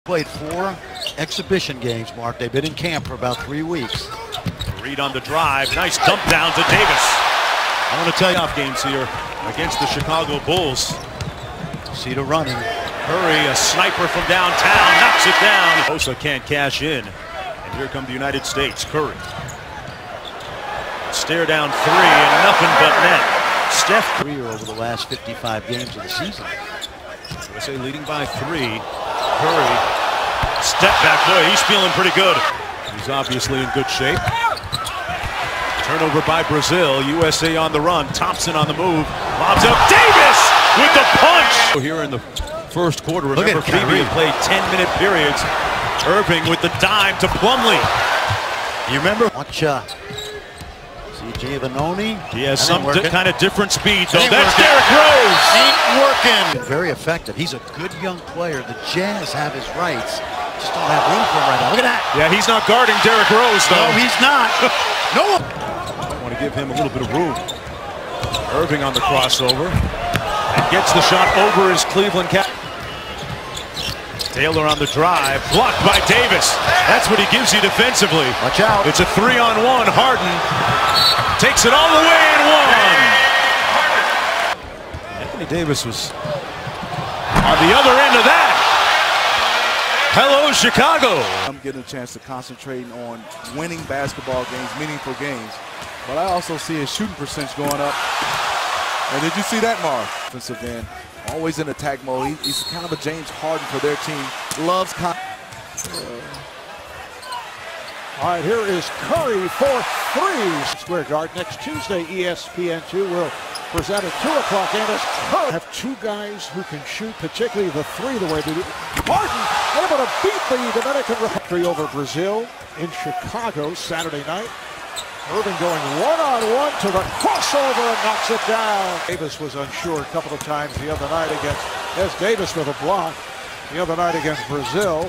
Played 4 exhibition games, Mark. They've been in camp for about 3 weeks. Reed on the drive. Nice dump down to Davis. I want to tell you off games here against the Chicago Bulls. See the running. Curry, a sniper from downtown, knocks it down. Bosa can't cash in. And here come the United States. Curry. Stare down 3 and nothing but net. Steph career over the last 55 games of the season. USA leading by 3. Curry, step back, boy, he's feeling pretty good. He's obviously in good shape. Turnover by Brazil, USA on the run, Thompson on the move, lobs up, Davis with the punch! Here in the first quarter, remember FIBA played 10-minute periods. Irving with the dime to Plumlee. You remember? Watch C.J. Vanoni. He has some kind of different speed, though. That's Derrick Rose. Ain't working. Very effective. He's a good young player. The Jazz have his rights. Just don't have room for him right now. Look at that. Yeah, he's not guarding Derrick Rose, though. No, he's not. No one. I want to give him a little bit of room. Irving on the crossover. And gets the shot over his Cleveland cap. Taylor on the drive, blocked by Davis. That's what he gives you defensively. Watch out. It's a 3-on-1. Harden takes it all the way and one. Anthony Davis was on the other end of that. Hello, Chicago. I'm getting a chance to concentrate on winning basketball games, meaningful games. But I also see his shooting percentage going up. And did you see that, Mark? Offensive end. Always in attack mode. He's kind of a James Harden for their team. Loves All right, here is Curry for 3. Square Guard next Tuesday. ESPN2 will present at 2 o'clock. And as Curry have 2 guys who can shoot, particularly the 3 the way they do. Harden able to beat the Dominican Republic over Brazil in Chicago Saturday night. Irving going one-on-one to the crossover and knocks it down. Davis was unsure a couple of times the other night against, there's Davis with a block the other night against Brazil.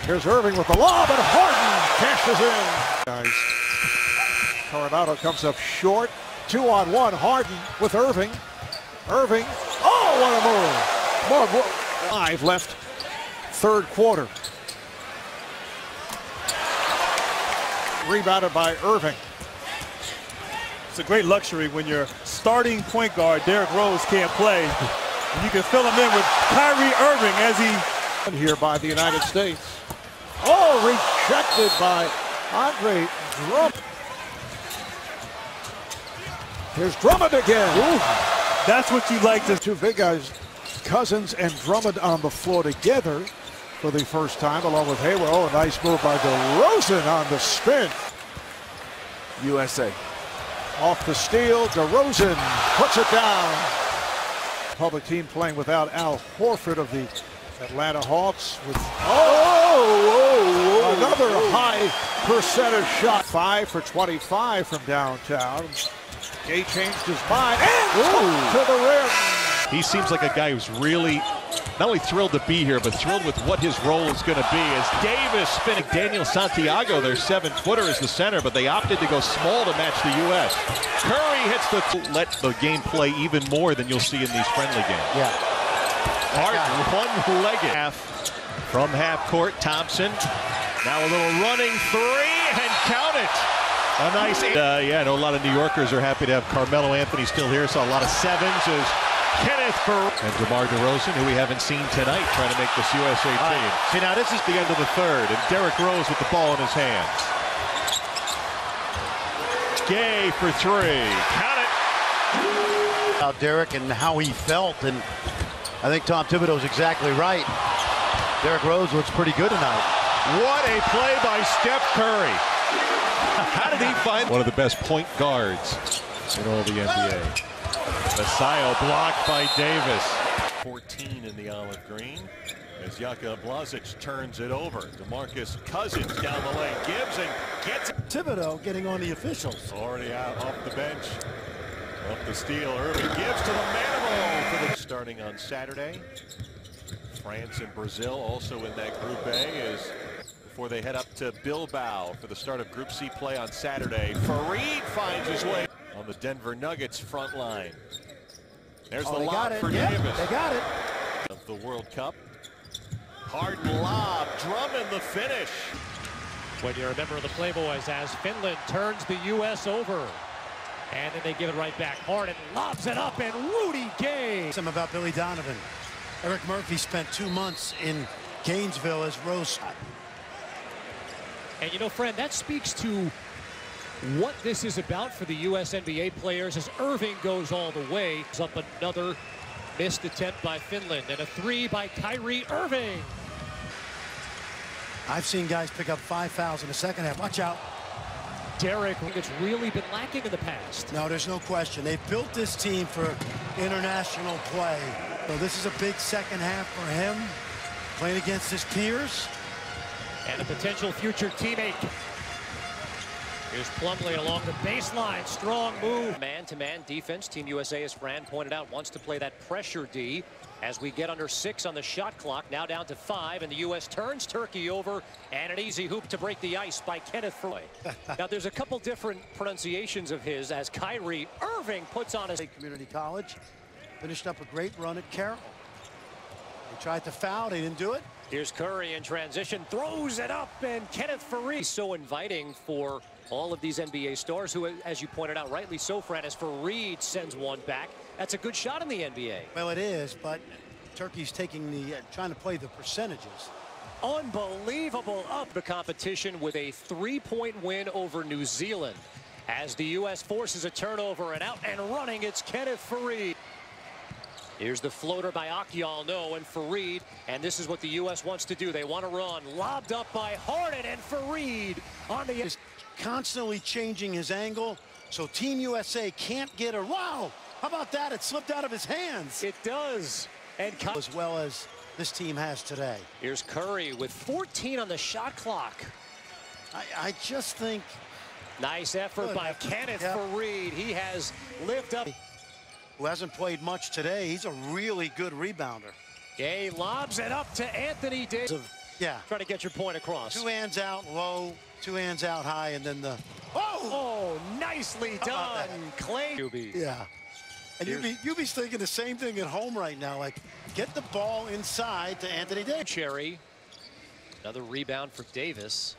Here's Irving with the lob and Harden cashes in. Guys, Coronado comes up short. 2-on-1, Harden with Irving. Irving, oh, what a move. More 5 left, third quarter. Rebounded by Irving. It's a great luxury when your starting point guard, Derrick Rose, can't play. And you can fill him in with Kyrie Irving as he... Here by the United States. Oh, rejected by Andre Drummond. Here's Drummond again. Ooh, that's what you like to... 2 big guys, Cousins and Drummond on the floor together for the first time, along with Hayward. Oh, a nice move by DeRozan on the spin. USA. Off the steal, DeRozan puts it down. Public team playing without Al Horford of the Atlanta Hawks. With another high percentage shot. 5 for 25 from downtown. Gay changed his mind and to the rim. He seems like a guy who's really not only thrilled to be here, but thrilled with what his role is going to be. As Davis spinning Daniel Santiago, their 7-footer, is the center, but they opted to go small to match the U.S. Curry hits the... Let the game play even more than you'll see in these friendly games. Yeah. Harden, one-legged. From half court, Thompson. Now a little running 3, and count it. A nice... yeah, I know a lot of New Yorkers are happy to have Carmelo Anthony still here. Saw a lot of 7s as Kenneth and DeMar DeRozan, who we haven't seen tonight, trying to make this USA team. See, now this is the end of the third, and Derrick Rose with the ball in his hands. Gay for 3. Count it. About Derrick and how he felt, and I think Tom Thibodeau's exactly right. Derrick Rose looks pretty good tonight. What a play by Steph Curry. How did he find one of the best point guards in all the NBA? Masai blocked by Davis. 14 in the olive green as Jaka Blazic turns it over. DeMarcus Cousins down the lane. Gibbs and gets it. Thibodeau getting on the officials. Already out off the bench. Off the steal. Irving Gibbs to the Manimal for the starting on Saturday. France and Brazil also in that Group A as before they head up to Bilbao for the start of Group C play on Saturday. Fareed finds his way on the Denver Nuggets front line. There's the lob for Davis. They got it. Of the World Cup. Harden lob, Drummond the finish. When you're a member of the Playboys, as Finland turns the U.S. over. And then they give it right back. Harden lobs it up, and Rudy Gay. Something about Billy Donovan. Eric Murphy spent 2 months in Gainesville as Rose. And you know, friend, that speaks to what this is about for the U.S. NBA players as Irving goes all the way. It's up another missed attempt by Finland, and a three by Kyrie Irving. I've seen guys pick up 5 fouls in the second half. Watch out. Derek, it's really been lacking in the past. No, there's no question. They've built this team for international play. So this is a big second half for him, playing against his peers. And a potential future teammate. Here's Plumlee along the baseline. Strong move. Man-to-man defense. Team USA, as Fran pointed out, wants to play that pressure D. As we get under 6 on the shot clock, now down to 5, and the U.S. turns Turkey over, and an easy hoop to break the ice by Kenneth Furley. Now, there's a couple different pronunciations of his as Kyrie Irving puts on his Community College, finished up a great run at Carroll. They tried to foul, they didn't do it. Here's Curry in transition, throws it up, and Kenneth Furley. So inviting for all of these NBA stars who, as you pointed out, rightly so, Fran, as Fareed sends one back. That's a good shot in the NBA. Well, it is, but Turkey's taking the, trying to play the percentages. Unbelievable up the competition with a 3-point win over New Zealand. As the U.S. forces a turnover, and out and running, it's Kenneth Furley. Here's the floater by Akyalno and Fareed, and this is what the U.S. wants to do. They want to run. Lobbed up by Harden, and Fareed on the... Is constantly changing his angle, so Team USA can't get a... Wow! How about that? It slipped out of his hands. It does. And as well as this team has today. Here's Curry with 14 on the shot clock. I just think... Nice effort by Kenneth Fareed. He has lived up. Who hasn't played much today. He's a really good rebounder. Gay lobs it up to Anthony Davis. Yeah. Trying to get your point across. 2 hands out low, 2 hands out high, and then the... Oh, nicely done, Clay. Yeah. And you'd be thinking the same thing at home right now. Like, get the ball inside to Anthony Davis. Cherry. Another rebound for Davis.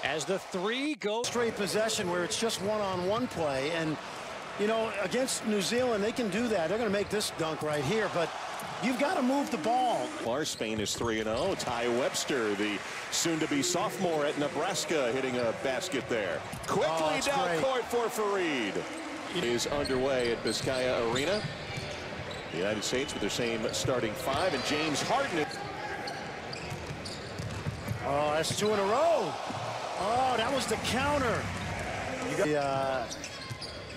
As the 3 goes. Straight possession where it's just one-on-one play. And, you know, against New Zealand, they can do that. They're going to make this dunk right here. But you've got to move the ball. Spain is 3-0. Ty Webster, the soon-to-be sophomore at Nebraska, hitting a basket there. Quickly down court for Fareed. It is underway at Vizcaya Arena. The United States with their same starting 5, and James Harden. Oh, that's 2 in a row. Oh, that was the counter. You got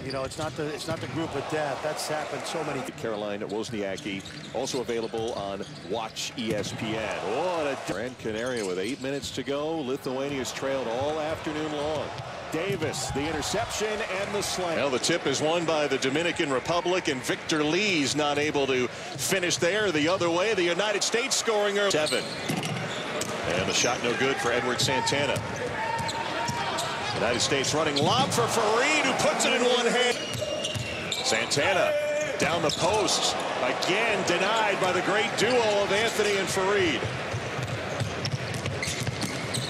you know, it's not the group of death. That's happened so many. Caroline Wozniacki, also available on Watch ESPN. What a Gran Canaria with 8 minutes to go. Lithuania's trailed all afternoon long. Davis, the interception and the slam. Well, the tip is won by the Dominican Republic, and Victor Lee's not able to finish there. The other way, the United States scoring 7. And the shot no good for Edward Santana. United States running lob for Fareed, who puts it in one hand. Santana down the post. Again denied by the great duo of Anthony and Fareed.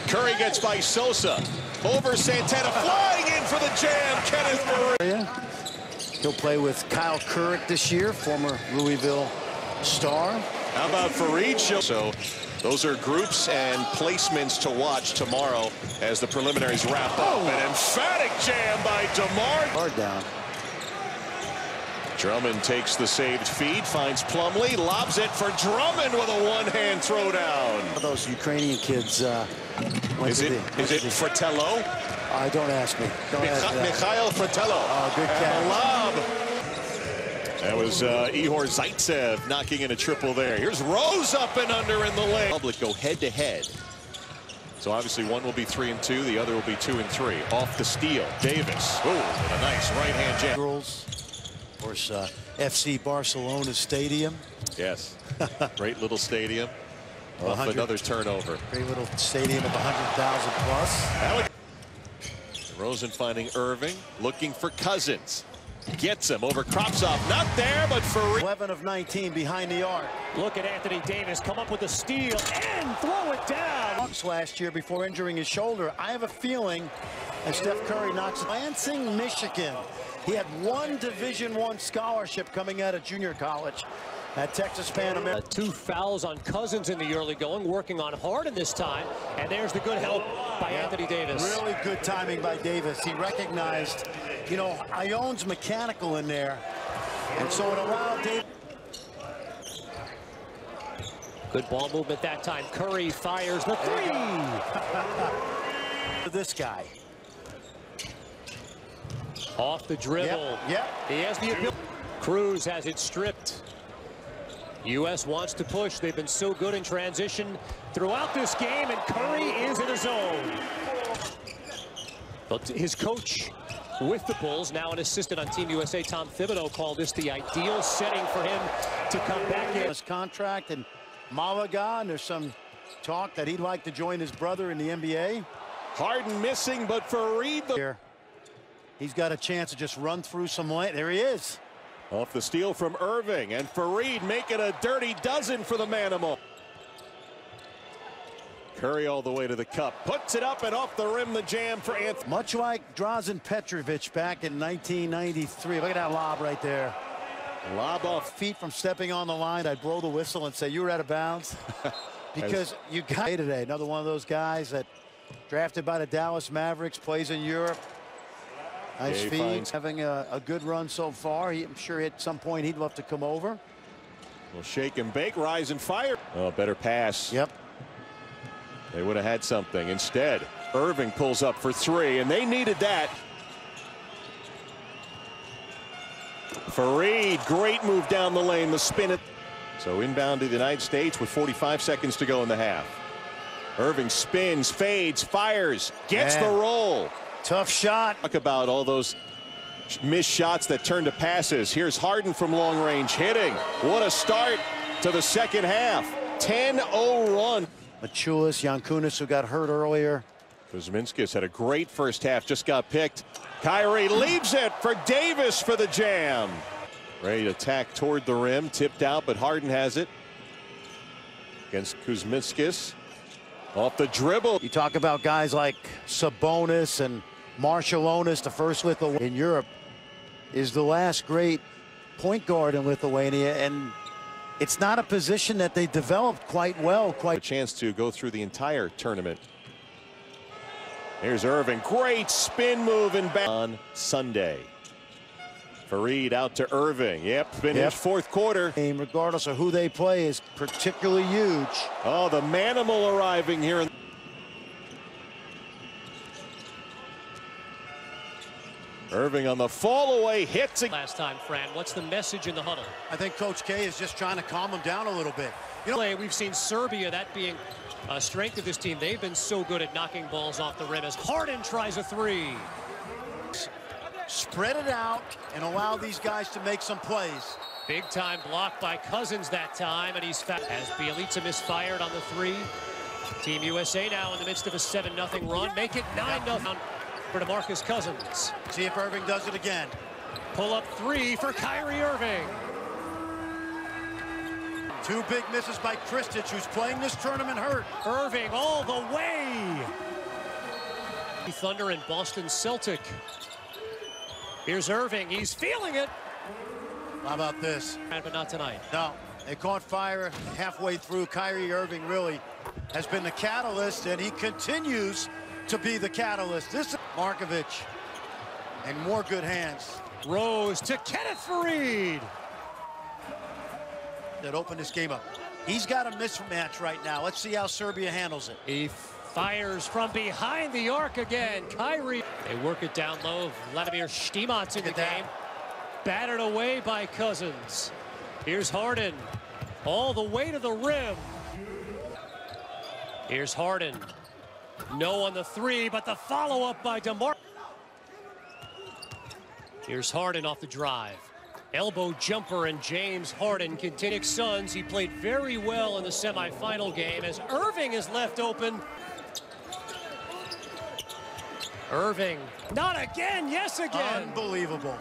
Curry gets by Sosa. Over Santana, flying in for the jam, Kenneth Fareed. He'll play with Kyle Kuric this year, former Louisville star. How about Fareed? So those are groups and placements to watch tomorrow as the preliminaries wrap up. An emphatic jam by DeMar. Hard down. Drummond takes the saved feed, finds Plumlee, lobs it for Drummond with a one-hand throwdown. Those Ukrainian kids. Is it Fratello? Don't ask me. Don't ask me. Mikhail Fratello. Oh, good catch. Lob. That was Ihor Zaitsev knocking in a triple there. Here's Rose up and under in the lane. Public go head-to-head. So obviously one will be 3 and 2, the other will be 2 and 3. Off the steal, Davis. Oh, with a nice right-hand jam. Girls, of course, FC Barcelona Stadium. Yes, great little stadium. Off another turnover. Great little stadium of 100,000 plus. Rosen finding Irving, looking for Cousins. Gets him over Kropsov. Not there, but for 11 of 19 behind the arc. Look at Anthony Davis come up with a steal and throw it down. Last year before injuring his shoulder. I have a feeling as Steph Curry knocks Lansing, Michigan. He had one Division I scholarship coming out of junior college at Texas Pan American. 2 fouls on Cousins in the early going, working on Harden this time. And there's the good help by Anthony Davis. Really good timing by Davis. He recognized, you know, Ion's mechanical in there. And so it allowed Davis. Good ball movement that time. Curry fires the 3. This guy. Off the dribble. Yep. He has the ability. Cruz has it stripped. U.S. wants to push. They've been so good in transition throughout this game, and Curry is in a zone. But his coach with the Bulls, now an assistant on Team USA, Tom Thibodeau, called this the ideal setting for him to come back in. His contract and Malaga, and there's some talk that he'd like to join his brother in the NBA. Harden missing, but Fareed Here, he's got a chance to just run through some lane. There he is. off the steal from Irving, and Fareed making a dirty dozen for the Manimal. Curry all the way to the cup, puts it up and off the rim, the jam for Anthony. Much like Drazen Petrovic back in 1993. Look at that lob right there. Lob off. Feet from stepping on the line, I'd blow the whistle and say you were out of bounds. Because you got today. Another one of those guys that drafted by the Dallas Mavericks, plays in Europe. Nice feet, having a good run so far. I'm sure at some point he'd love to come over. Well, shake and bake, rise and fire. Oh, better pass. Yep. They would have had something. Instead, Irving pulls up for 3, and they needed that. Fareed, great move down the lane, the spin it. So inbound to the United States with 45 seconds to go in the half. Irving spins, fades, fires, gets the roll. Tough shot. Talk about all those missed shots that turn to passes. Here's Harden from long range hitting. What a start to the second half. 10-0 run. Machulis, Yankunis, who got hurt earlier. Kuzminskis had a great first half, just got picked. Kyrie leaves it for Davis for the jam. Ready to attack toward the rim, tipped out, but Harden has it. Against Kuzminskis. Off the dribble. You talk about guys like Sabonis and Marshallonis, the first Lithuanian in Europe, is the last great point guard in Lithuania, and it's not a position that they developed quite well. A chance to go through the entire tournament. Here's Irving, great spin move and back on Sunday. Fareed out to Irving. Yep, finished fourth quarter. Regardless of who they play, is particularly huge. Oh, the Manimal arriving here. Irving on the fall away, hits it. Last time, Fran, what's the message in the huddle? I think Coach K is just trying to calm them down a little bit. You know, we've seen Serbia, that being a strength of this team. They've been so good at knocking balls off the rim as Harden tries a 3. Spread it out and allow these guys to make some plays. Big time block by Cousins that time, and he's fouled. As Bielitsa misfired on the 3. Team USA now in the midst of a 7-0 run. Make it 9-0 for DeMarcus Cousins. See if Irving does it again. Pull up 3 for Kyrie Irving. 2 big misses by Kristich, who's playing this tournament hurt. Irving all the way. Thunder and Boston Celtic. Here's Irving. He's feeling it. How about this? But not tonight. No, they caught fire halfway through. Kyrie Irving really has been the catalyst, and he continues to be the catalyst. This is Markovic, and more good hands. Rose to Kenneth Fareed. That opened this game up. He's got a mismatch right now. Let's see how Serbia handles it. He fires from behind the arc again. Kyrie. They work it down low. Vladimir Štimac's in the game. Battered away by Cousins. Here's Harden. All the way to the rim. Here's Harden. No on the 3, but the follow-up by DeMar. Here's Harden off the drive. Elbow jumper, and James Harden continues. Suns, he played very well in the semifinal game as Irving is left open. Irving, not again, yes again. Unbelievable.